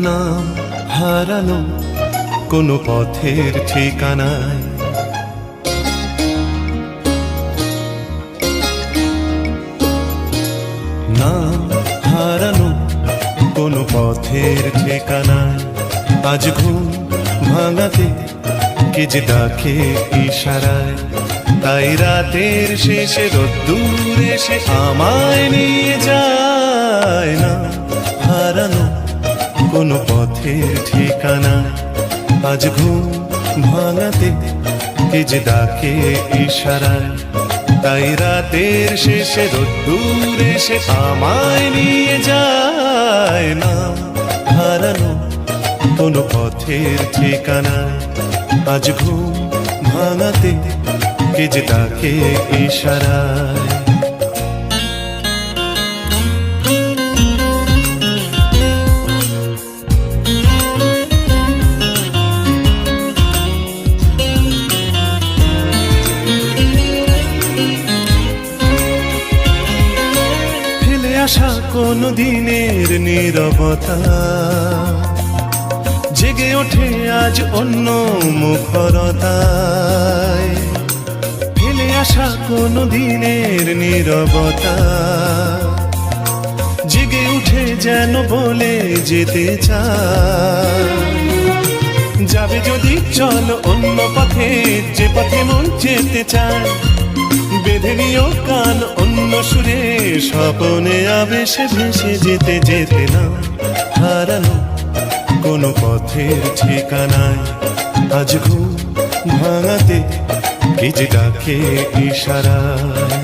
নাম হারানো কোনো পথের ঠিকানায়, নাম হারানো কোনো পথের ঠিকানায়। আজ ঘুম ভাঙাতে কে যে ডাকে ইশারায়, তাই রাতের শেষে রোদ্দুর এসে আমায় নিয়ে যায়। না হারানো কোনো পথের ঠিকানায়, আজ ঘুম ভাঙাতে কে যে ডাকে ইশারায়, তাই রাতের শেষে রোদ্দুর এসে আমায় নিয়ে যায়। না হারানো কোনো পথের ঠিকানায়, আজ ঘুম ভাঙাতে কে যে ডাকে ইশারায়। ফেলে আসা কোনো দিনের নীরবতা জেগে ওঠে আজ অন্য মুখরতায়। ফেলে আসা কোনো দিনের নীরবতা জেগে উঠে যেন বলে যেতে চায়। যাবে যদি চলো অন্য পথে, যে পথে মন যেতে চায়। বেঁধে নিও কান অন্য সুরে, স্বপনে আবেশে ভেসে যেতে যেতে না হারানো কোনো পথের ঠিকানায়, আজ ঘুম ভাঙাতে কে যে ডাকে ইশারায়।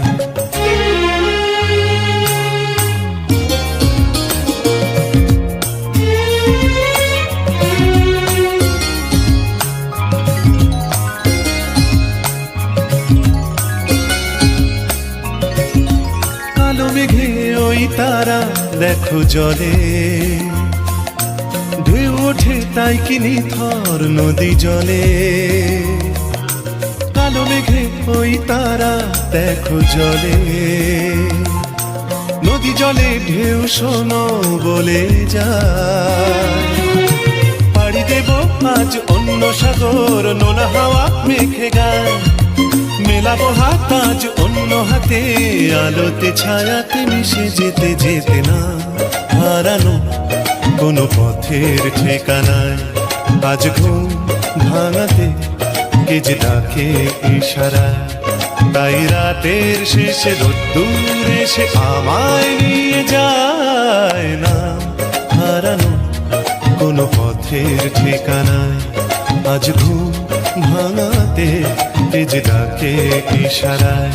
কালো মেঘে ওই তারা দেখো জলে, ঢেউ ওঠে তাই কি নিথর নদী জলে। কালো মেঘে ওই তারা দেখো জলে, নদী জলে ঢেউ শোনো বলে যায়। পাড়ি দেব আজ অন্য সাগর, নোনা হাওয়া মেঘে গায়। মেলাবো হাত আজ অন্য হাতে, আলোতে ছায়াতে মিশে যেতে যেতে না হারানো কোনো পথের ঠিকানায়, আজ ঘুম ভাঙাতে কে যে ডাকে ইশারায়। তাই রাতের শেষে রোদ্দুর এসে আমায় নিয়ে যায়। না হারানো কোনো পথের ঠিকানায়, আজ ঘুম ভাঙাতে কে যে ডাকে ইশারায়।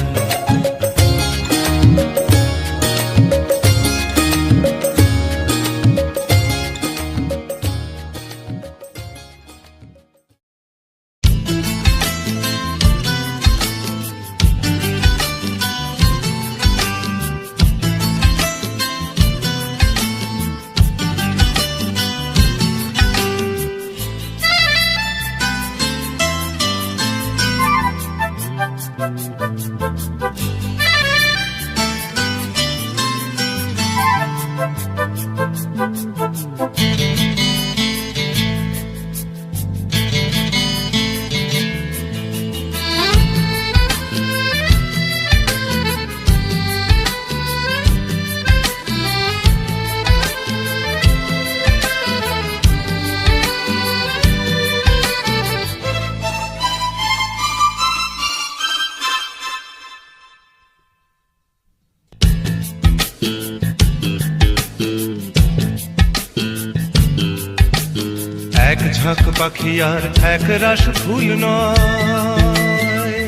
এক ঝাঁক পাখি আর এক রাস ফুল নয়,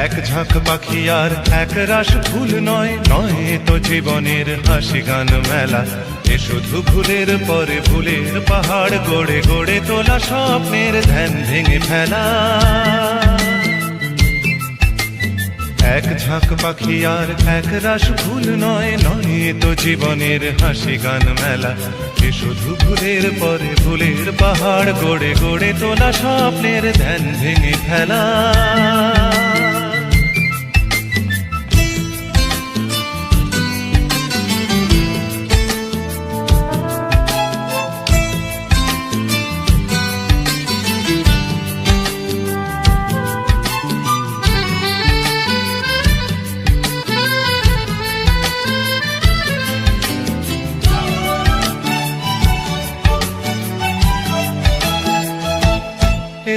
এক ঝাঁক পাখি আর এক রাস ফুল নয়। নয় তো জীবনের হাসি গান মেলা, এ শুধু ভুলের পরে ভুলের পাহাড় গড়ে গড়ে তোলা স্বপ্নের ধ্যান ভেঙে ফেলা। এক ঝাঁক পাখি আর এক রাস ফুল নয়, নয় তো জীবনের হাসি গান মেলা, এ শুধু ভুলের পরে ভুলের পাহাড় গড়ে গড়ে তোলা স্বপ্নের ধ্যান ভেঙে ফেলা।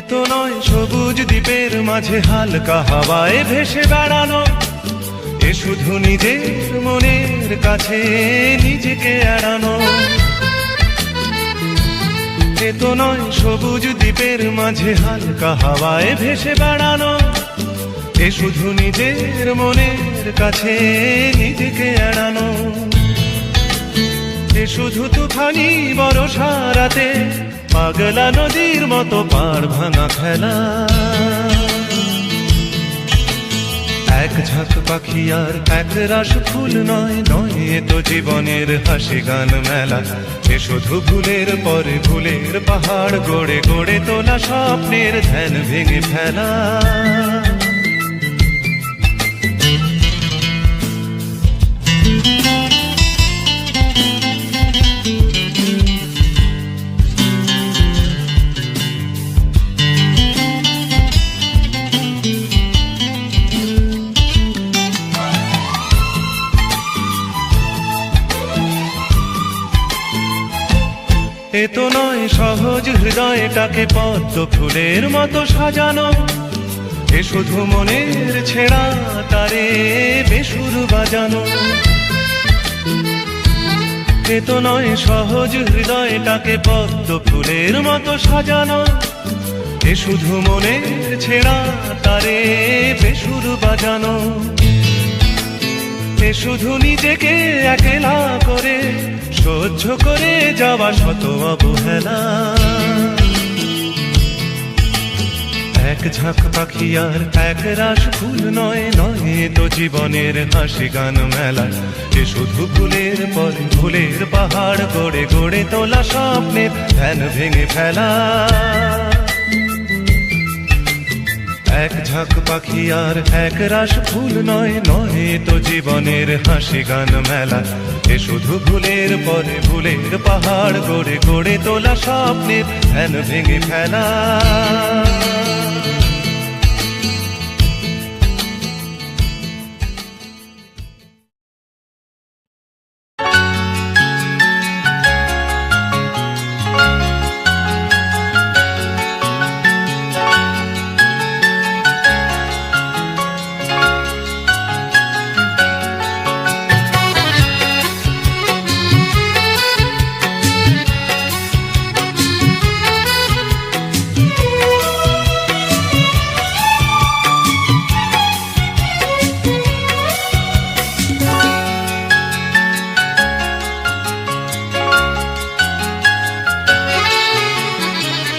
এ তো নয় সবুজ দ্বীপের মাঝে হালকা হাওয়ায় ভেসে বেড়ানো, এ শুধু নিজের মনের কাছে নিজেকে এড়ানো। এ তো নয় সবুজ দ্বীপের মাঝে হালকা হাওয়ায় ভেসে বেড়ানো, এ শুধু নিজের মনের কাছে নিজেকে এড়ানো। এ শুধু তুফানি বর্ষা রাতে পাগলা নদীর মতো পাড় ভাঙা খেলা। এক ঝাঁক পাখি আর এক রাশ ফুল নয়, নয় এ তো জীবনের হাসি গান মেলা। এ শুধু ভুলের পরে ভুলের পাহাড় গড়ে গড়ে তোলা স্বপ্নের ধ্যান ভেঙে ফেলা। এ তো নয় সহজ হৃদয়টাকে পদ্ম ফুলের মতো সাজানো, এ শুধু মনের ছেঁড়া তারে বেসুর বাজানো। এ তো নয় সহজ হৃদয়টাকে পদ্ম ফুলের মতো সাজানো, এ শুধু মনের ছেঁড়া তারে বেসুর বাজানো। এ শুধু নিজেকে একলা করে সহ্য করে যাওয়া শত অবহেলা। এক ঝাঁক পাখি আর এক রাশ ফুল নয়, নয় তো জীবনের হাসি গান মেলা। এ শুধু ফুলের পরে ফুলের পাহাড় গড়ে গড়ে তোলা স্বপ্নের ধ্যান ভেঙে ফেলা। এক ঝাঁক পাখি আর এক রাশ ফুল নয়, নয় তো জীবনের হাসি গান মেলা। এ শুধু ভুলের পরে ভুলের পাহাড় গড়ে গড়ে তোলা স্বপ্নের ধ্যান ভেঙে ফেলা।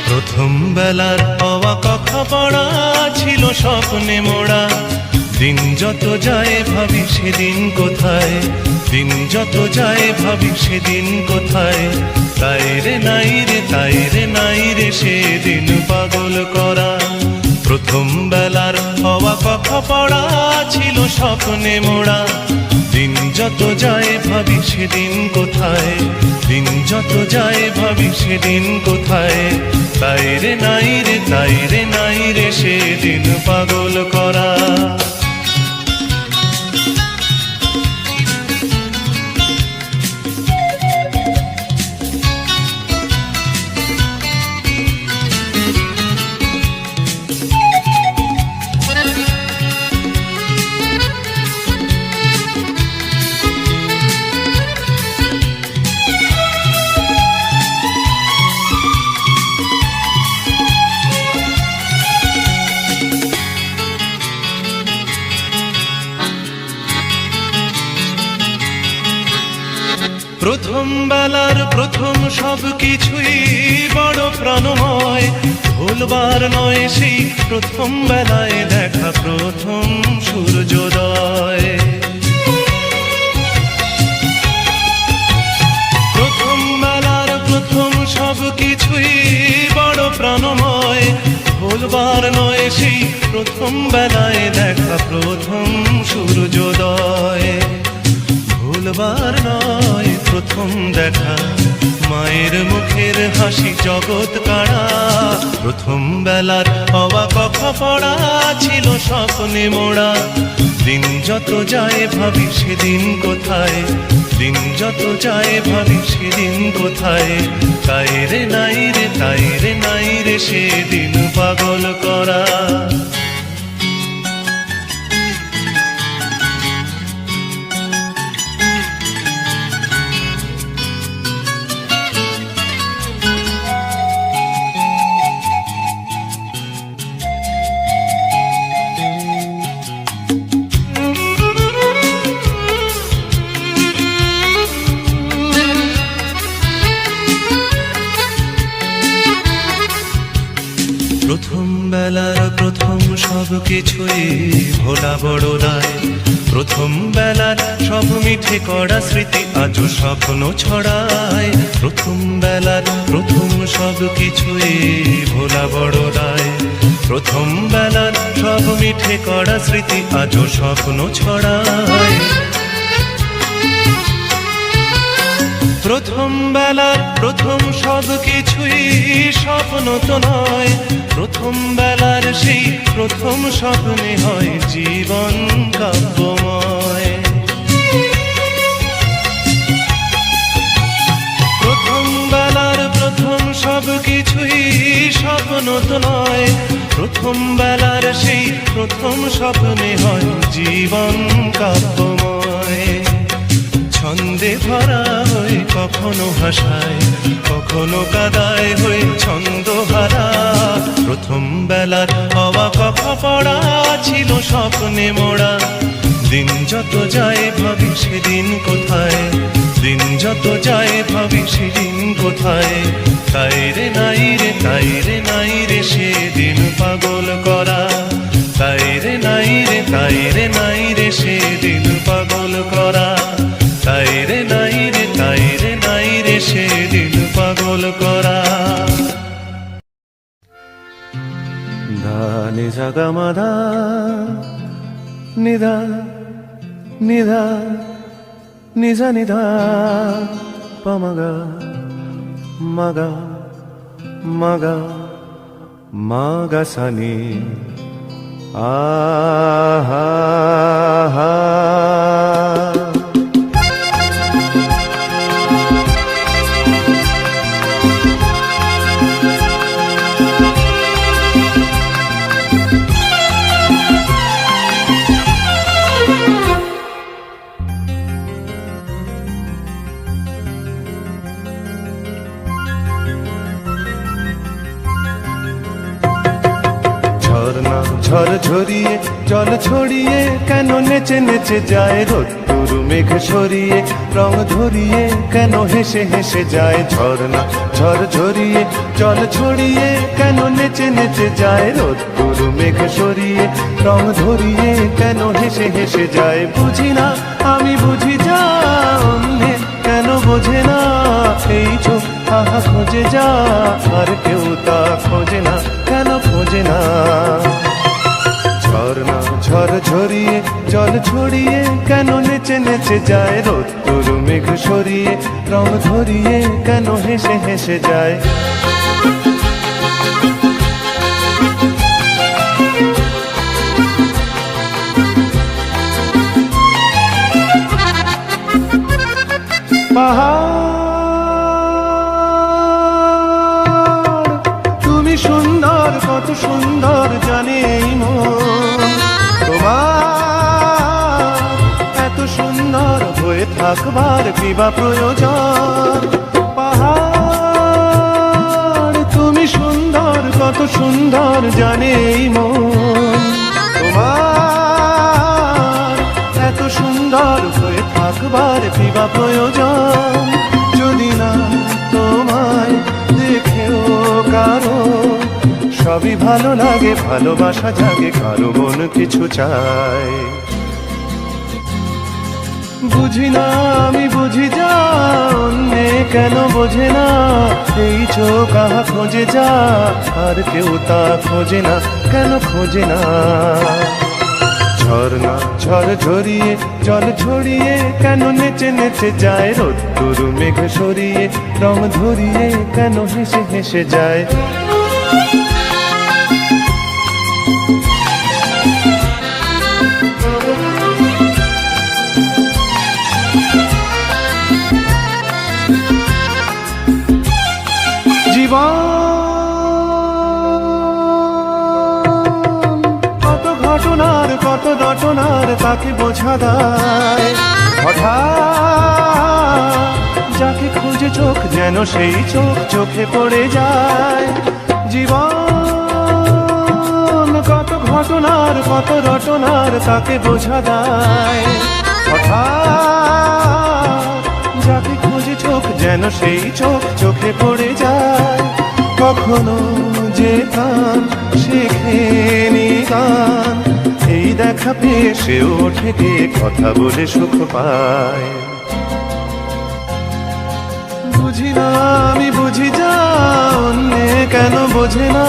প্রথম বেলার হওয়া কথা পড়া ছিল স্বপ্নে মোড়া। দিন যত যায় ভাবি সেদিন কোথায়, দিন যত যায় ভাবি সেদিন কোথায়। তাই রে নাই রে তাই রে নাই রে সেদিন পাগল করা। প্রথম বেলার হওয়া কথা পড়া ছিল স্বপ্নে মোড়া। দিন যত যায় ভাবি সেদিন কোথায়, দিন যত যায় ভাবি সেদিন কোথায়। তাই রে নাই রে তাই রে নাই রে সেদিন পাগল করা। প্রথম বেলার প্রথম সব কিছুই বড় প্রাণময়। ভুলবার নয় সেই প্রথম বেলায় দেখা প্রথম সূর্যোদয়। প্রথম বেলার প্রথম সব কিছুই বড় প্রাণময়। ভুলবার নয় সেই প্রথম বেলায় দেখা প্রথম সূর্যোদয়। বহুতবার নয় প্রথম দেখা, মায়ের মুখের হাসি জগৎ কাড়া। প্রথম বেলার হওয়া কথা পড়া ছিল স্বপ্নে মোড়া। দিন যত যায় ভাবি সেদিন কোথায়, দিন যত যায় ভাবি সেদিন কোথায়। তাই রে নাই রে, তাই রে নাই রে সেদিন পাগল করা। প্রথম বেলার প্রথম সব কিছুই ভোলা বড় দায়। প্রথম বেলার সব মিঠে করা স্মৃতি আজও স্বপ্ন ছড়ায়। প্রথম বেলার প্রথম সব কিছুই ভোলা বড় দায়। প্রথম বেলার সব মিঠে করা স্মৃতি আজও স্বপ্ন ছড়ায়। প্রথম বেলার প্রথম সব কিছুই স্বপ্ন তো নয়। প্রথম বেলার সেই প্রথম স্বপ্নে হয় জীবন কাব্যময়। প্রথম বেলার প্রথম সব কিছুই স্বপ্ন তো নয়। প্রথম বেলার সেই প্রথম স্বপ্নে হয় জীবন কাব্যময়। ছন্দে ভরা হয়ে কখনো হাসায়, কখনো কাদায় হয়ে ছন্দহারা। প্রথম বেলার হওয়া কথা পড়া ছিল স্বপ্নে মোড়া। দিন যত যায় ভাবি সেদিন কোথায়, দিন যত যায় ভাবি সেদিন কোথায়। তাই রে নাই রে, তাই রে নাই রে সেদিন পাগল করা। তাই রে নাই রে, তাই রে নাই রে সেদিন পাগল করা। তাই রে নাই রে, তাই রে নাই রে সেদিন পাগল করা। ধানি জাগা মাধা নিধা নিধা নিজা নিধা পামাগা মাগা মাগা মাগা সানি আহা হা। ঝড় ঝরিয়ে জল ছড়িয়ে কেন নেচে নেচে যায় রোদ্দুর মেঘ সরিয়ে রং ধরিয়ে কেন হেসে হেসে যায় ঝর্ণা। ঝড় ঝরিয়ে জল ছড়িয়ে কেন নেচে নেচে যায় রোদ্দুর মেঘ সরিয়ে রং ধরিয়ে কেন হেসে হেসে যায়। বুঝি না আমি বুঝি যা অন্যে কেন বোঝে না। এই চোখ আহা খোঁজে যা আর কেউ তা খোঁজে না, কেন খোঁজে না। ঝর্ণা ঝড় ঝরিয়ে জল ছড়িয়ে কেন নেচে নেচে যায় রোদ্দুর মেঘ সরিয়ে রং ধরিয়ে কেন হেসে হেসে যায়। পাহাড় তুমি সুন্দর, কত সুন্দর জানে এই মন তোমার। এত সুন্দর হয়ে থাকবার কিবা প্রয়োজন। পাহাড় তুমি সুন্দর, কত সুন্দর জানে এই মন তোমার। এত সুন্দর হয়ে থাকবার কিবা প্রয়োজন। যদি না তোমায় দেখেও কারো সবই ভালো লাগে, ভালোবাসা জাগে, কারো মন কিছু চায়। বুঝি না আমি বুঝি যা অন্যে কেন বোঝে না। এই চোখ আহা খোঁজে যা আর কেউ তা খোঁজে না, কেন খোঁজে না। ঝর্ণা ঝরঝরিয়ে জল ছড়িয়ে কেন নেচে নেচে যায়, রোদ্দুর মেঘ সরিয়ে রং ধরিয়ে কেন হেসে হেসে যায়। জীবন কত ঘটনার কত রটনার তাকে বোঝা দায়, হঠাৎ যাকে খুঁজে চোখ যেন সেই চোখ চোখে পড়ে যায়। জীবন কত ঘটনার কত রটনার তাকে বোঝা দায়, হঠাৎ যাকে খুঁজে চোখ যেন সেই চোখ চোখে পড়ে যায়। কখনো যে গান শেখেনি গান, এই দেখা পেয়ে সে ওঠে গিয়ে কথা বলে সুখ পায়। বুঝি না আমি বুঝি যা অন্যে কেন বোঝে না,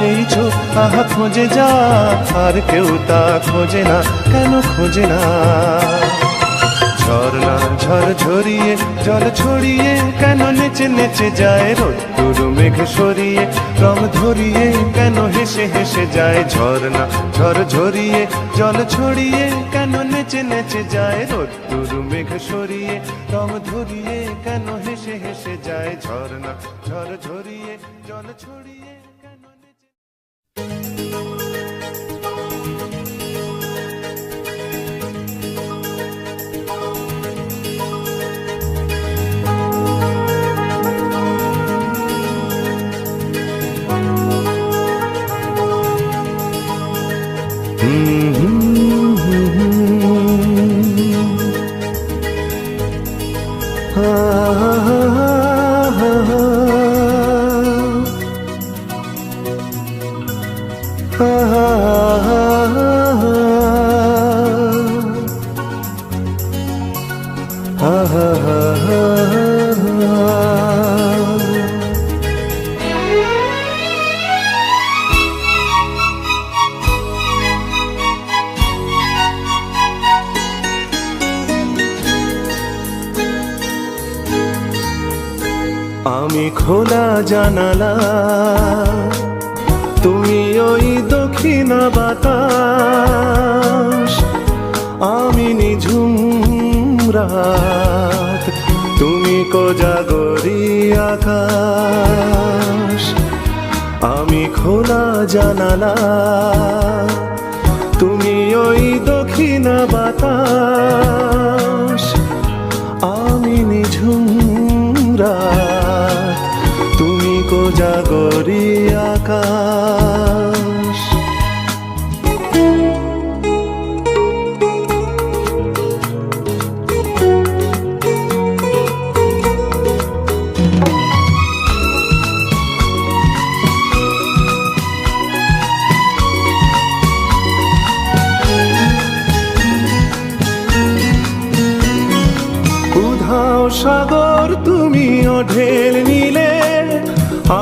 এই চোখ আহা খোঁজে যা আর কেউ তা খোঁজে না, কেন খোঁজে না। ঝর্ণা ঝরঝরিয়ে জল ছড়িয়ে কেন নেচে নেচে যায়, রোদ্দুর মেঘ সরিয়ে রং ধরিয়ে কেন হেসে হেসে যায়। ঝর্ণা ঝরঝরিয়ে জল ছড়িয়ে কেন নেচে নেচে যায়, রোদ্দুর মেঘ সরিয়ে রং ধরিয়ে কেন হেসে হেসে যায়। ঝর্ণা ঝরঝরিয়ে জল ছড়িয়ে কেন নেচে। আমি খোলা জানালা, তুমি ওই দক্ষিণা বাতাস, আমি নিঝুম রাত, তুমি কোজাগরি আকাশ। আমি খোলা জানালা, তুমি ওই দক্ষিণা বাতাস, আমি নিঝুম রাত, তুমি কোজাগরি আকাশ। উধাও সাগর তুমি ঢেল নিলে,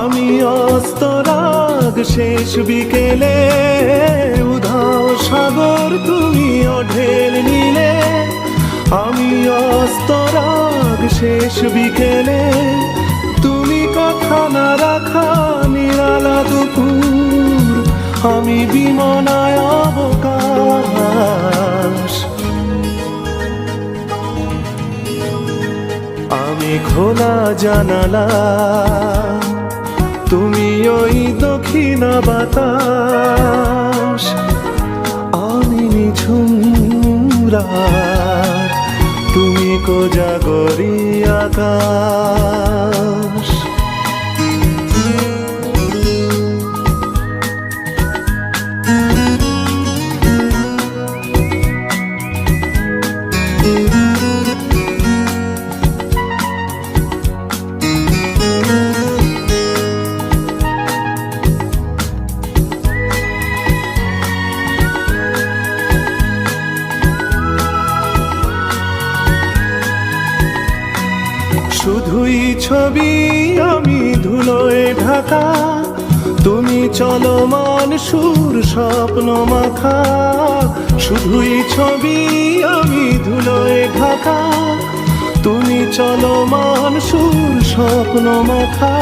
আমি অস্তরাগ শেষ বিকেলে। উধাও সাগর তুমি ঢেল নিলে, আমি অস্তরাগ শেষ বিকেলে। তুমি কথা না রাখা নিরালা দুপুর, আমি বিমনায় অবকাশ। আমি খোলা জানালা, তুমি ওই দক্ষিণা বাতাস, আমি নিঝুম রাত, তুমি কোজাগরি আকাশ। শুধুই ছবি আমি ধুলোয় ঢাকা, তুমি চলমান সুর স্বপ্ন মাখা, শুধুই ছবি আমি ধুলোয় ঢাকা। তুমি চলমান সুর স্বপ্ন মাখা,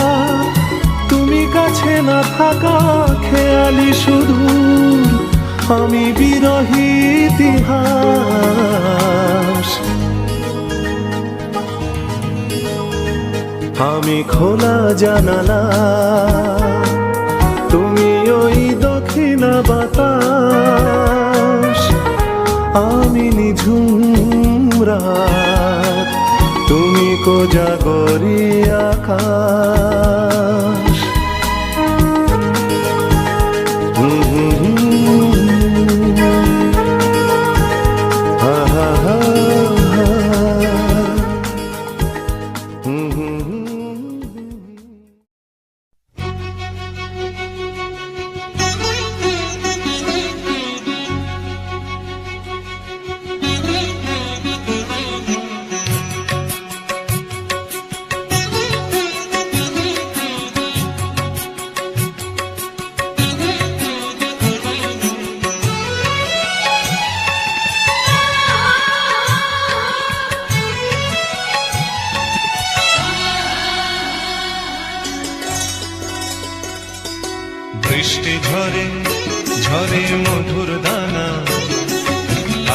তুমি কাছে না থাকা খেয়ালি শুধু আমি বিরহী ইতিহাস। আমি খোলা জানালা, তুমি ওই দক্ষিণা বাতাস। আমি নিঝুম রাত, তুমি কোজাগরী আকাশ। বৃষ্টি ঝরে ঝরে মধুর দানা,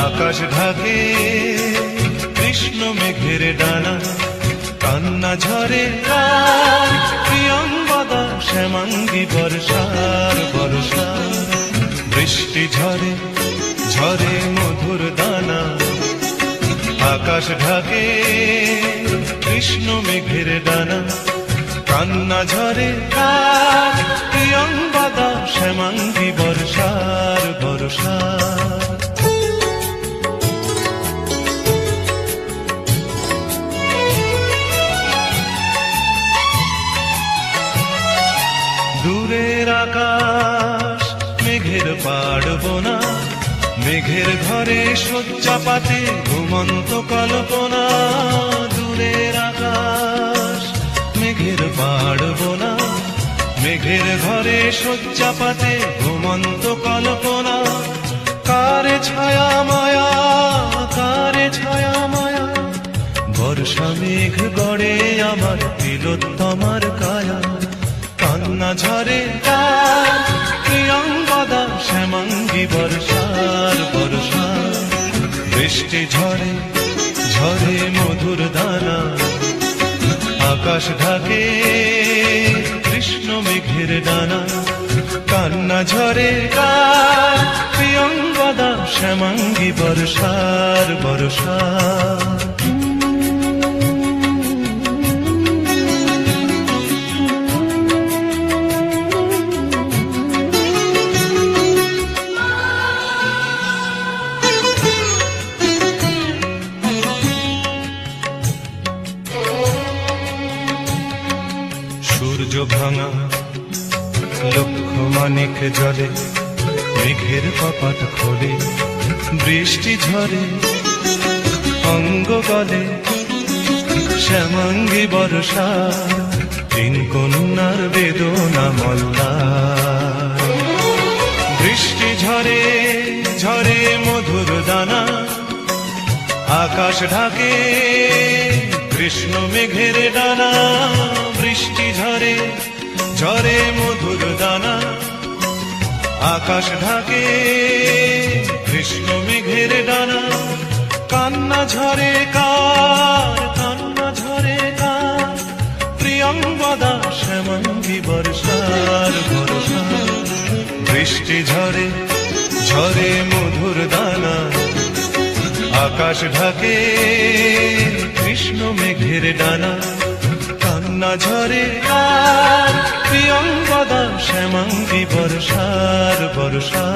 আকাশ ঢাকে কৃষ্ণ মেঘের ডানা। কান্না ঝরে কার প্রিয়ঙ্গদা, শ্যামাঙ্গী বর্ষার বর্ষা। বৃষ্টি ঝরে ঝরে মধুর দানা, আকাশ ঢাকে কৃষ্ণ মেঘের ডানা। কান্না ঝরে কার প্রিয়ঙ্গদা, শ্যামাঙ্গী বর্ষার বর্ষা। দূরের আকাশ মেঘের পাড়বনা, মেঘের ঘরে শয্যা পাতে ঘুমন্ত কল্পনা। দূরের আকাশ মেঘের পাড়বনা, মেঘের ঘরে শয্যা পাতে ঘুমন্ত কল্পনা। কারে ছায়া মায়া, কারে ছায়া মায়া, বর্ষা মেঘ গড়ে আমার তিলোত্তমার কায়া। কান্না ঝরে কার প্রিয়ঙ্গদা, শ্যামাঙ্গী বর্ষার বর্ষা। বৃষ্টি ঝরে ঝরে মধুর দানা, আকাশ ঢাকে কৃষ্ণ মেঘের ডানা। কান্না ঝরে কার প্রিয়ঙ্গদা, শ্যামাঙ্গী বর্ষার বর্ষা। সূর্য ভাঙা লক্ষ মানিক জলে, মেঘের কপাট খোলে বৃষ্টি ঝরে অঙ্গ গলে। শ্যামাঙ্গী বর্ষা তিন কন্যার বেদনা মল্লার। বৃষ্টি ঝরে ঝরে মধুর দানা, আকাশ ঢাকে কৃষ্ণ মেঘের ডানা। বৃষ্টি ঝরে ঝরে মধুর দানা, আকাশ ঢাকে কৃষ্ণ মেঘের ডানা। কান্না ঝরে কার, কান্না ঝরে কার প্রিয়ঙ্গদা, শ্যামাঙ্গী বর্ষার বর্ষা। বৃষ্টি ঝরে ঝরে মধুর দানা, আকাশ ঢাকে কৃষ্ণ মেঘের ডানা। কান্না ঝরে কার প্রিয়ঙ্গদা, শ্যামাঙ্গী বর্ষার বর্ষা।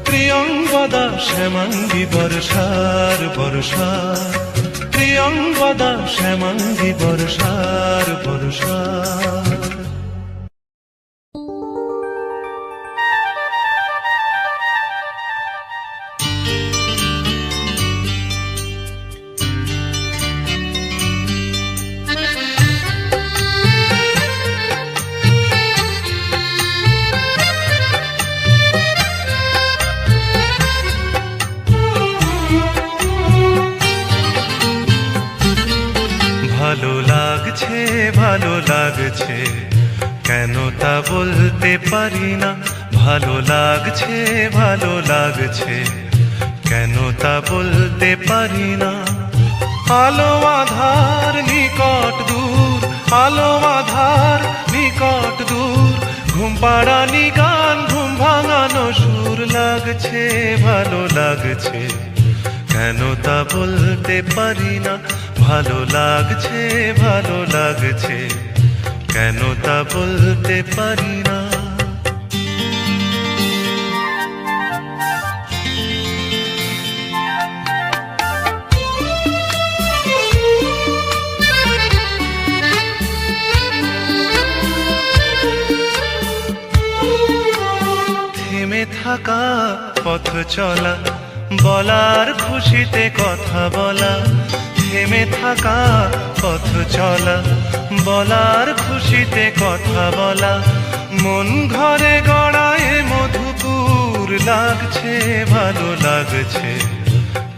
প্রিয়ঙ্গদা, শ্যামাঙ্গী বর্ষার বর্ষা। প্রিয়ঙ্গদা, শ্যামাঙ্গী বর্ষার বর্ষা। লাগছে, কেন তা বলতে পারি না। ভালো লাগছে, ভালো লাগছে, কেন তা বলতে পারি না। আলো আধার নিকট দূর, আলো আধার নিকট দূর, ঘুম পাড়ানি গান, ঘুম ভাঙানো সুর। লাগছে, ভালো লাগছে, কেন তা বলতে পারি না। ভালো লাগছে, ভালো লাগছে, কেন তা বলতে পারি না। থেমে থাকা পথ চলা, বলার খুশিতে কথা বলা। থেমে থাকা পথ চলা, বলার খুশিতে কথা বলা। মন ঘরে গড়ায় মধুপুর। লাগছে, ভালো লাগছে,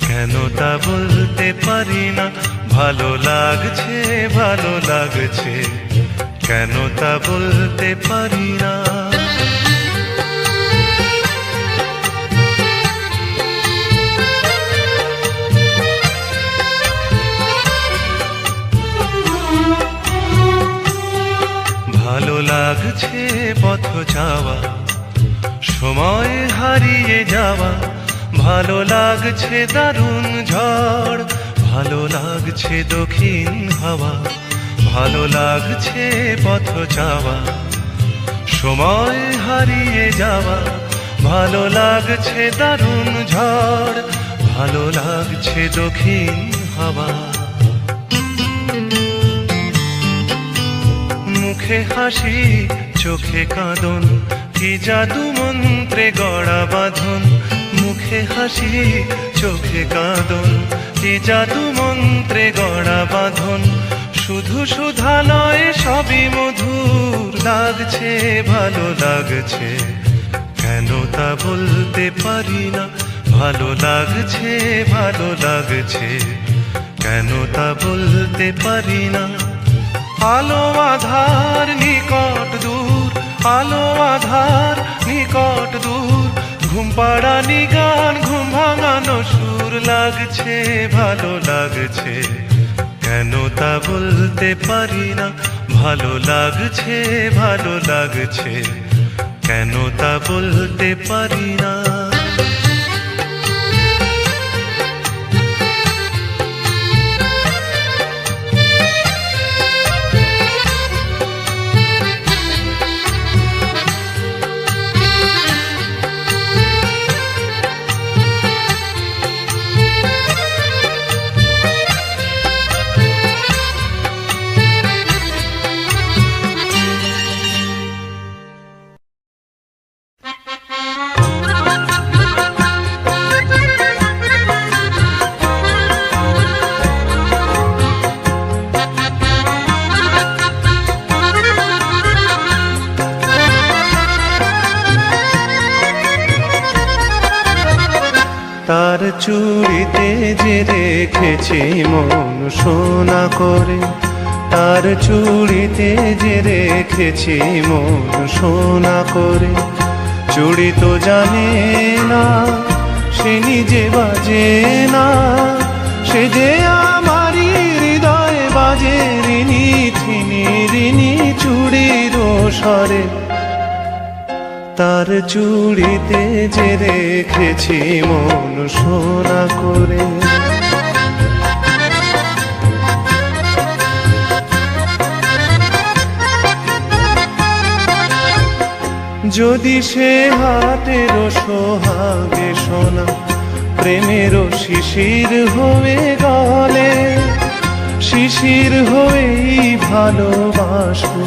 কেন তা বলতে পারি না। ভালো লাগছে, ভালো লাগছে, কেন তা বলতে পারি না। ভালো লাগছে পথ যাওয়া, সময় হারিয়ে যাওয়া। ভালো লাগছে দারুণ ঝড়, ভালো লাগছে দক্ষিণ হাওয়া। ভালো লাগছে পথ যাওয়া, সময় হারিয়ে যাওয়া। ভালো লাগছে দারুণ ঝড়, ভালো লাগছে দক্ষিণ হাওয়া। মুখে হাসি, চোখে কাঁদন, কি জাদু মন্ত্রে গড়া বাঁধন। মুখে হাসি, চোখে কাঁদন, কি জাদু মন্ত্রে গড়া বাঁধন। শুধু সুধা নয়, সবই মধুর। লাগছে, ভালো লাগছে, কেন তা বলতে পারি না। ভালো লাগছে, ভালো লাগছে, কেন তা বলতে পারি না। আলো আধার নিকট দূর, আলো আধার নিকট দূর, ঘুম পাড়ানি গান, ঘুম ভাঙানো সুর। লাগছে, ভালো লাগছে, কেন তা বলতে পারি না। ভালো লাগছে, ভালো লাগছে, কেন তা বলতে পারি না। তার চুড়িতে যে রেখেছি মন সোনা করে। তার চুড়িতে যে রেখেছি মন সোনা করে। চুড়ি তো জানে না, সে নিজে বাজে না। সে যে আমারই হৃদয়ে বাজে। ঋণী থিনি ঋণী চুড়ির স্বরে। তার চুড়িতে যে রেখেছি মন সোনা করে। যদি সে হাতের সোহাগে সোনা, প্রেমের শিশির হয়ে গলে। শিশির হয়েই ভালোবাসবো,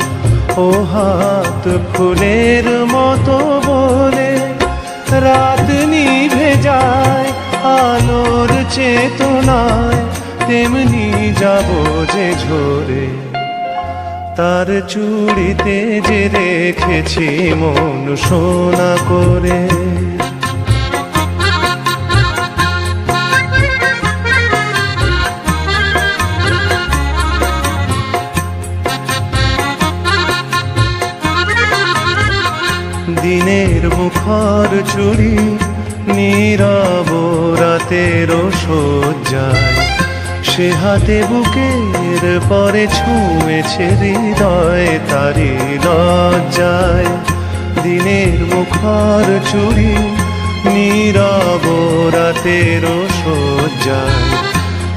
ও হাত ফুলের মতো বলে। রাত নিভে যায় আলোর চেতনায়, তেমনি যাব যে ঝরে। তার চুড়িতে যে রেখেছি মন সোনা করে। দিনের মুখর চুরি নীরব রাতের শয্যায়, সে হাতে বুকের পরে ছুঁয়েছে হৃদয় তারি লজ্জায়। দিনের মুখর চুরি নীরব রাতের শয্যায়,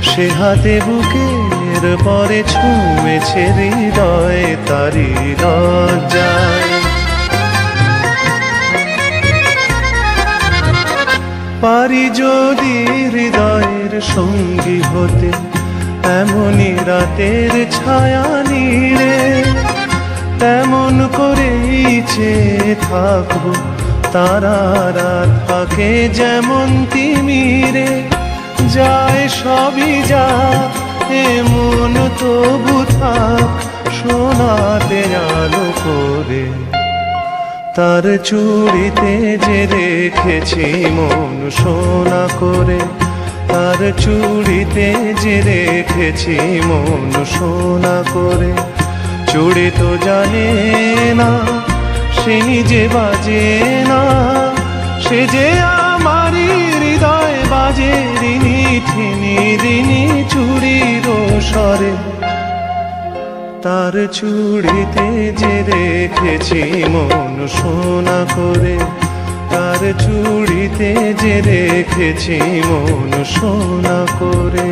সে হাতে বুকের পরে ছুঁয়েছে হৃদয় তারি লজ্জায়। পারি যদি হৃদয়ের সঙ্গী হতে এমনই রাতের ছায়া নীড়ে, তেমন করেই চেয়ে থাকবো তারারা থাকে যেমন তিমিরে। যায় সবই যা এমন তবু থাক সোনাতে আলো করে, তার চুড়িতে যে রেখেছি মন সোনা করে, তার চুড়িতে যে রেখেছি মন সোনা করে। চুড়ি তো জানে না সে নিজে বাজে না, সে যে আমারই হৃদয় বাজে রিনি ঠিনি রিনি চুড়ির স্বরে। তার চুড়িতে যে রেখেছি মন সোনা করে, তার চুড়িতে যে রেখেছি মন সোনা করে।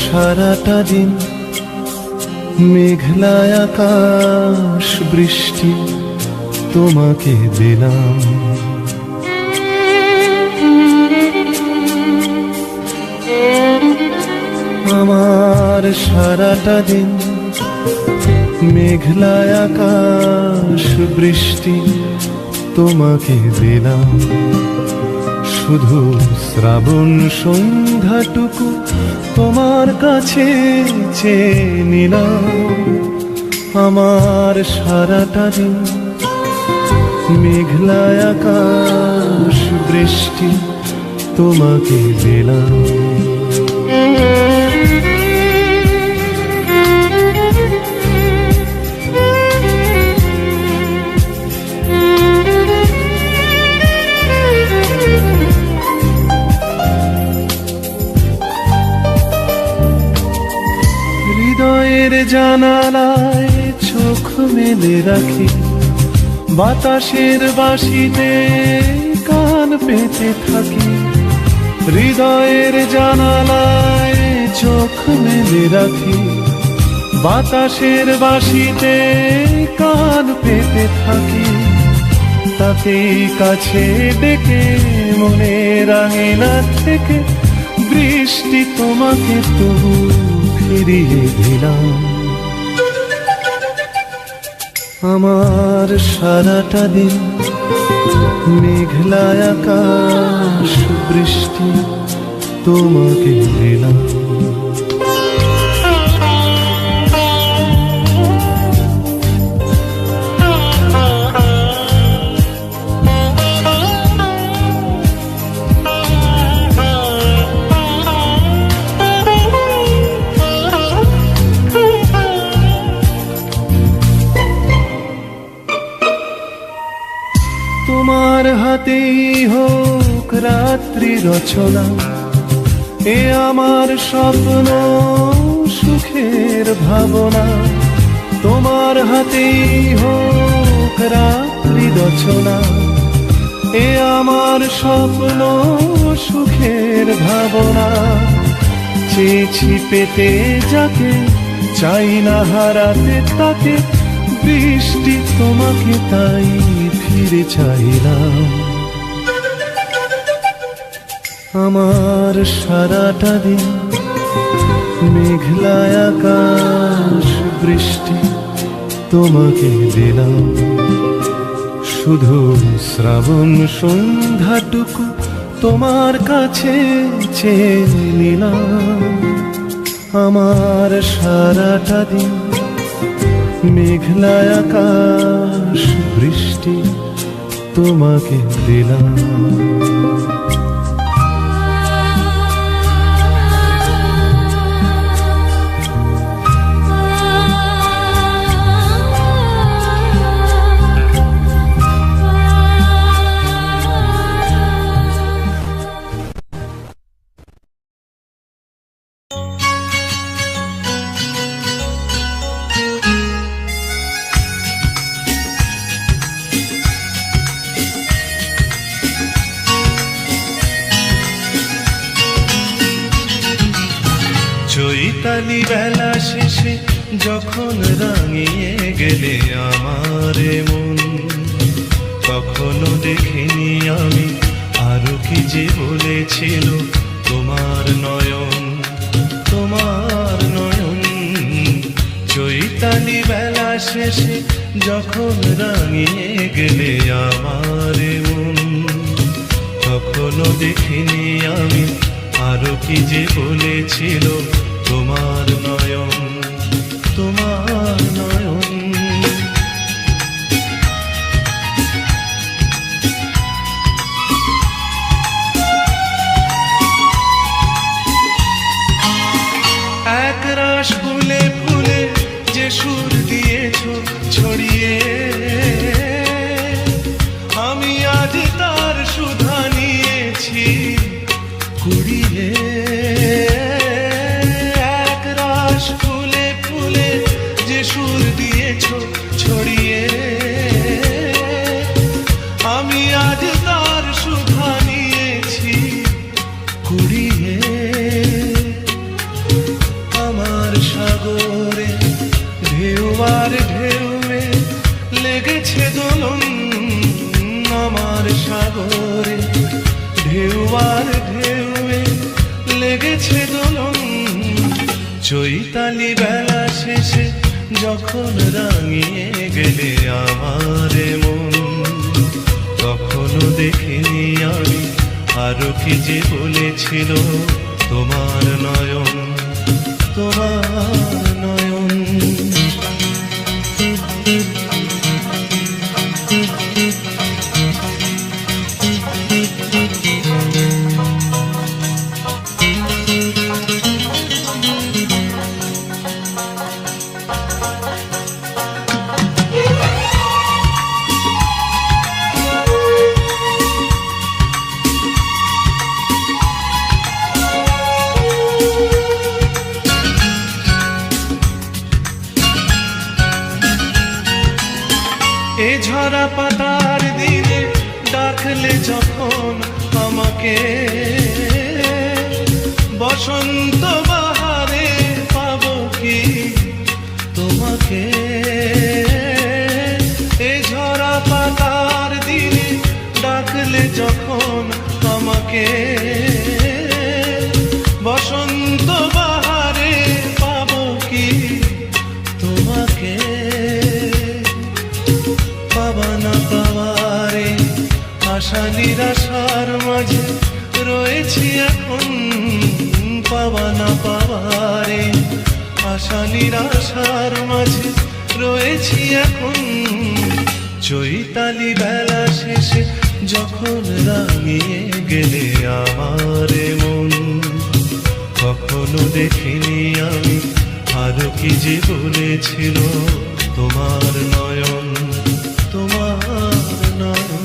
সারাটা দিন মেঘলা আকাশ বৃষ্টি তোমাকে দিলাম, আমার সারাটা দিন মেঘলা আকাশ বৃষ্টি তোমাকে দিলাম। শুধু শ্রাবণ সন্ধ্যাটুকু তোমার কাছে চেয়ে নিলাম, আমার সারাটা দিন মেঘলা আকাশ বৃষ্টি তোমাকে দিলাম। হৃদয়ের জানালায় চোখ মেলে রাখি, বাতাসের বাঁশিতে কান পেতে থাকি। হৃদয়ের জানালায় চোখ মেলে রাখি, বাতাসের বাঁশিতে কান পেতে থাকি। তাকেই কাছে ডেকে মনের আঙিনা থেকে বৃষ্টি তোমাকে তবু ফিরিয়ে দিলাম। আমার সারাটা দিন মেঘলা আকাশ বৃষ্টি তোমাকে দিলাম। তোমার হাতেই হোক রাত্রি রচনা, এ আমার স্বপ্ন সুখের ভাবনা। তোমার হাতেই হোক রাত্রি রচনা, এ আমার স্বপ্ন সুখের ভাবনা। চেয়েছি পেতে যাকে, চাই না হারাতে তাকে, বৃষ্টি তোমাকে তাই ফিরে চাইলাম। আমার সারাটা দিন মেঘলা আকাশ বৃষ্টি তোমাকে দিলাম। শুধু শ্রাবণ সন্ধ্যাটুকু তোমার কাছে চেয়ে নিলাম। আমার সারাটা দিন মেঘলা আকাশ বৃষ্টি তোমাকে দিলাম। চৈতালি বেলা শেষে যখন রাঙিয়ে গেলে আমার মন, কখনো দেখিনি আমি আরো কি যে বলেছিল তোমার নয়ন, তোমার নয়ন। চৈতালি বেলা শেষে যখন রাঙিয়ে গেলে আমার মন, কখনো দেখিনি আমি আরো কি যে বলেছিল তোমার নয়ন, তোমার নয়ন। একরাশ ফুলে ফুলে যে সুর দিয়েছ ছড়িয়ে, আমি আজ তার সুধা নিয়েছি কুড়িয়ে। একরাশ ফুলে ফুলে যে সুর দিয়েছ ছড়িয়ে, আমি আজ তার সুধা নিয়েছি কুড়িয়ে। আমার সাগরে ঢেউ আর ঢেউয়ে লেগেছে দোলন, আমার সাগরে ঢেউ আর ঢেউয়ে লেগেছে দোলন। চৈতালি বেলা শেষে যখন রাঙিয়ে গেলে আমার মন, কখনো দেখিনি আমি আরো কি যে বলেছিল তোমার নয়ন, তোমার নয়ন। এ ঝরা পাতার দিনে ডাকলে যখন আমাকে, বসন্ত বাহারে পাবো কি তোমাকে। এ ঝরা পাতার দিনে ডাকলে যখন আমাকে, বসন্ত বাহারে পাবো কি তোমাকে। পাবা না পাওয়ারে আশা নিরাশার মাঝে রয়েছি এখন, পাবা না পাওয়ারে আশা নিরাশার মাঝে রয়েছি এখন। চৈতালি বেলা শেষে যখন রাঙিয়ে গেলে আমার মন, কখনো দেখিনি আমি আরো কি যে বলেছিল তোমার নয়ন, তোমার নয়ন।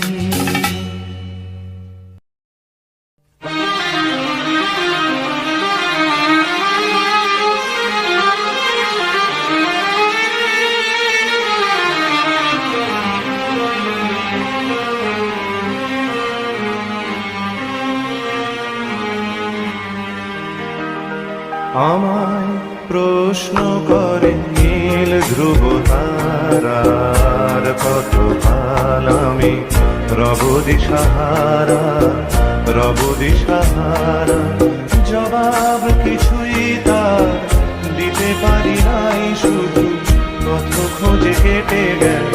আমায় প্রশ্ন করে নীল ধ্রুব তারার কত কাল আমি রব দিশাহারা, রব দিশাহারা। জবাব কিছুই তার দিতে পারি নাই, শুধু কত খোঁজে কেটে গেল